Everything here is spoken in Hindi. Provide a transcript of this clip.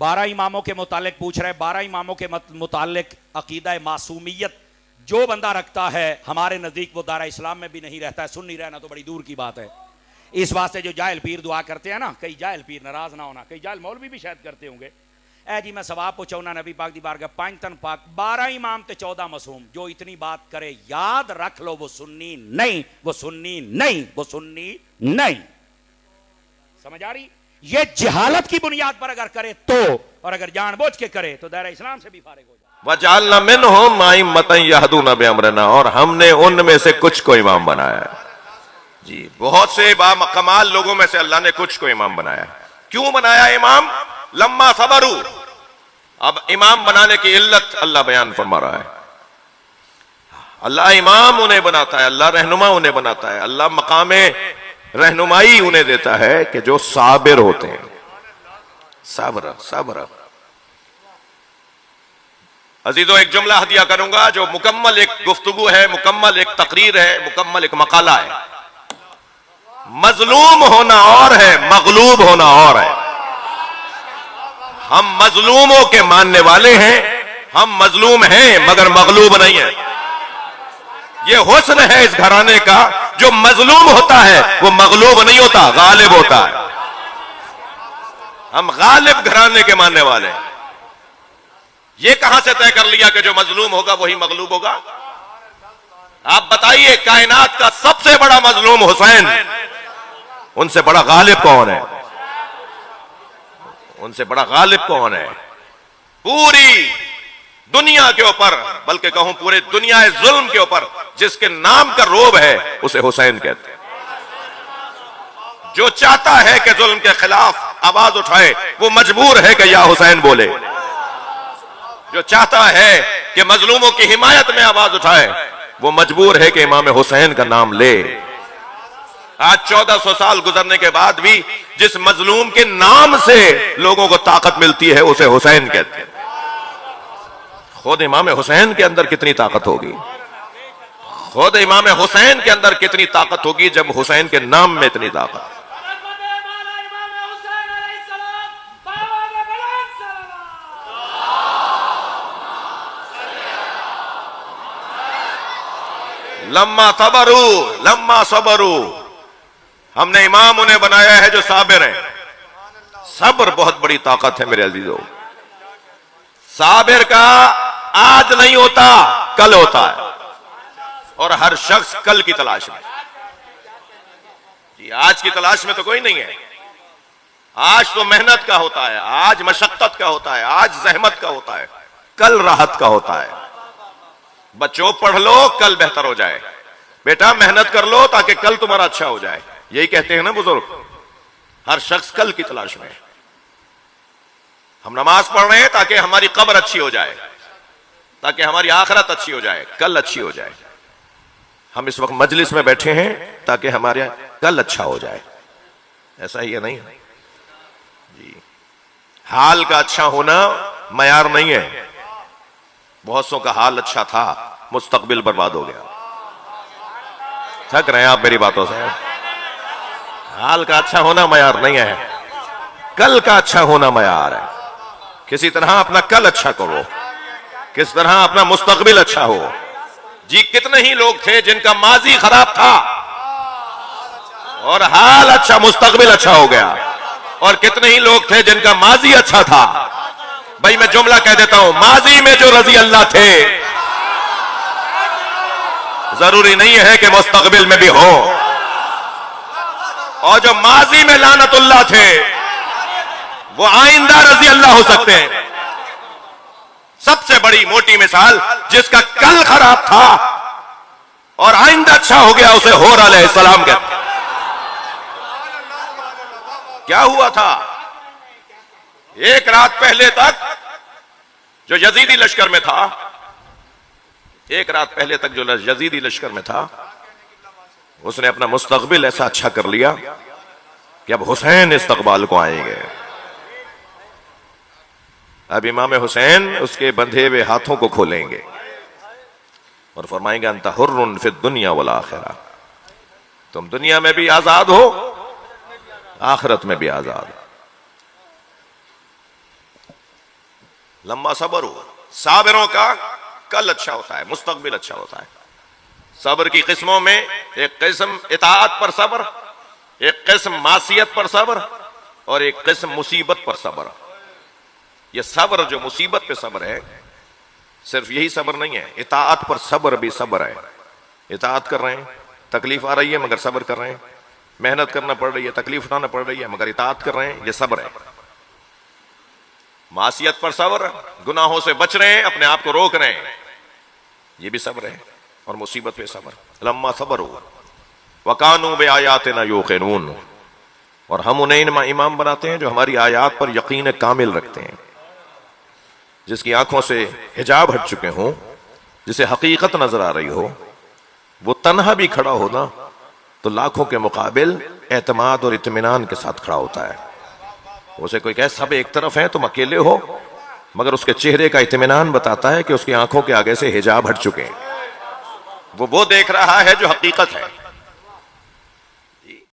12 इमामों के मुतालिक पूछ रहे, 12 इमामों के मुतालिक अकीदा मासूमियत जो बंदा रखता है हमारे नज़दीक वो दारा इस्लाम में भी नहीं रहता है, सुन नहीं रहना तो बड़ी दूर की बात है। इस वास्ते जो जाहिल पीर दुआ करते हैं ना, कई जाहिल पीर नाराज ना होना, कई जाहिल मौलवी भी शायद करते होंगे, ऐ जी मैं सवाब पहुंचाऊना नबी पाक दी बारगाह 5 तन पाक 12 इमाम ते 14 मासूम, जो इतनी बात करे याद रख लो वो सुन्नी नहीं, वो सुन्नी नहीं, वो सुन्नी नहीं। समझ आ रही? ये जहालत की बुनियाद पर अगर करे तो, और अगर जानबूझ के करे तो दायरा इस्लाम से भी फारिग हो जाए। वजअलना मिनहुम अइम्मतन यहदूना बिअमरिना, और हमने उनमें से कुछ को इमाम बनाया जी। बहुत से बाकमाल लोगों में से अल्लाह ने कुछ को इमाम बनाया। क्यों बनाया इमाम? लम्मा सबरू। अब इमाम बनाने की इल्लत अल्लाह बयान फरमा रहा है। अल्लाह इमाम उन्हें बनाता है, अल्लाह रहनुमा उन्हें बनाता है, अल्लाह मकामे रहनुमाई उन्हें देता है कि जो साबिर होते हैं। सब्र सब्र। अजीजों, एक जुमला हदिया करूंगा जो मुकम्मल एक गुफ्तगू है, मुकम्मल एक तकरीर है, मुकम्मल एक मकाला है। मजलूम होना और है, मगलूब होना और है। हम मजलूमों के मानने वाले हैं, हम मजलूम हैं मगर मगलूब नहीं है। यह हुस्न है इस घराने का, जो मजलूम होता है वो मगलूब नहीं होता, गालिब होता है। हम गालिब घराने के मानने वाले हैं। यह कहां से तय कर लिया कि जो मजलूम होगा वही मगलूब होगा? आप बताइए, कायनात का सबसे बड़ा मजलूम हुसैन, उनसे बड़ा गालिब कौन है? उनसे बड़ा गालिब कौन है? पूरी दुनिया के ऊपर, बल्कि कहूं पूरे दुनिया जुल्म के ऊपर जिसके नाम का रोब है उसे हुसैन कहते हैं। जो चाहता है कि जुल्म के खिलाफ आवाज उठाए वो मजबूर है कि या हुसैन बोले। जो चाहता है कि मजलूमों की हिमायत में आवाज उठाए वो मजबूर है कि इमाम हुसैन का नाम ले। आज 1400 साल गुजरने के बाद भी जिस मजलूम के नाम से लोगों को ताकत मिलती है उसे हुसैन कहते हैं। खुद इमाम हुसैन के अंदर कितनी ताकत होगी, खुद इमाम हुसैन के अंदर कितनी ताकत होगी जब हुसैन के नाम में इतनी ताकत। लम्मा सबरू, लम्मा सबरू। हमने इमाम उन्हें बनाया है जो साबिर हैं। सब्र बहुत बड़ी ताकत है मेरे अजीजों। साबिर का आज नहीं होता, कल होता है, और हर शख्स कल की तलाश में जी। आज की तलाश में तो कोई नहीं है। आज तो मेहनत का होता है, आज मशक्कत का होता है, आज जहमत का होता है, कल राहत का होता है। बच्चों, पढ़ लो कल बेहतर हो जाए। बेटा मेहनत कर लो ताकि कल तुम्हारा अच्छा हो जाए। यही कहते हैं ना बुजुर्ग। हर शख्स कल की तलाश में। हम नमाज पढ़ रहे हैं ताकि हमारी कब्र अच्छी हो जाए, ताकि हमारी आखिरत अच्छी हो जाए, कल अच्छी हो जाए। हम इस वक्त मजलिस में बैठे हैं ताकि हमारे कल अच्छा हो जाए। ऐसा ही है नहीं जी? हाल का अच्छा होना मयार नहीं है। बहुत सौ का हाल अच्छा था, मुस्तकबिल बर्बाद हो गया। थक रहे हैं आप मेरी बातों से? हाल का अच्छा होना मयार नहीं है, कल का अच्छा होना मयार है। किसी तरह अपना कल अच्छा करो, किस तरह अपना मुस्तकबिल अच्छा हो जी। कितने ही लोग थे जिनका माजी खराब था और हाल अच्छा, मुस्तकबिल अच्छा हो गया, और कितने ही लोग थे जिनका माजी अच्छा था। भाई मैं जुमला कह देता हूं, माजी में जो रजी अल्लाह थे जरूरी नहीं है कि मुस्तकबिल में भी हो, और जो माजी में लानतुल्लाह थे वो आइंदा रजी अल्लाह हो सकते हैं। सबसे बड़ी मोटी मिसाल, जिसका कल खराब था और आइंदा अच्छा हो गया, उसे होर अलैहिस्सलाम कहते हैं। क्या हुआ था? एक रात पहले तक जो यजीदी लश्कर में था, एक रात पहले तक जो यजीदी लश्कर में था, उसने अपना मुस्तकबिल ऐसा अच्छा कर लिया कि अब हुसैन इस्तकबाल को आएंगे। अब इमाम हुसैन उसके बंधे हुए हाथों को खोलेंगे और फरमाएंगे अंता हुर्रुन फिद दुनिया वल आखिरा, तुम दुनिया में भी आजाद हो, आखिरत में भी आजाद हो। लम्मा सबर हो। साबिरों का कल अच्छा होता है, मुस्तकबिल अच्छा होता है। सब्र की किस्मों में एक किस्म इताअत पर सब्र, एक किस्म मासियत पर सब्र और एक किस्म मुसीबत पर सब्र। यह सब्र जो मुसीबत पे सब्र है, सिर्फ यही सब्र नहीं है, इताअत पर सब्र भी सब्र है। इताअत कर रहे हैं, तकलीफ आ रही है मगर सब्र कर रहे हैं, मेहनत करना पड़ रही है, तकलीफ उठाना पड़ रही है मगर इताअत कर रहे हैं, यह सब्र है। मासियत पर सब्र, गुनाहों से बच रहे हैं, अपने आप को रोक रहे हैं, यह भी सब्र है। और मुसीबत पे सब्र, लम्मा सब्र हो। वकानू बे आयातिना यूक़िनून, और हम उन्हें इमाम बनाते हैं जो हमारी आयात पर यकीन कामिल रखते हैं, जिसकी आंखों से हिजाब हट चुके हों, जिसे हकीकत नजर आ रही हो, वो तन्हा भी खड़ा हो ना तो लाखों के मुकाबिल एतमाद और इत्मीनान के साथ खड़ा होता है। उसे कोई कहे सब एक तरफ है तुम अकेले हो, मगर उसके चेहरे का इत्मीनान बताता है कि उसकी आंखों के आगे से हिजाब हट चुके हैं, वो देख रहा है जो हकीकत है।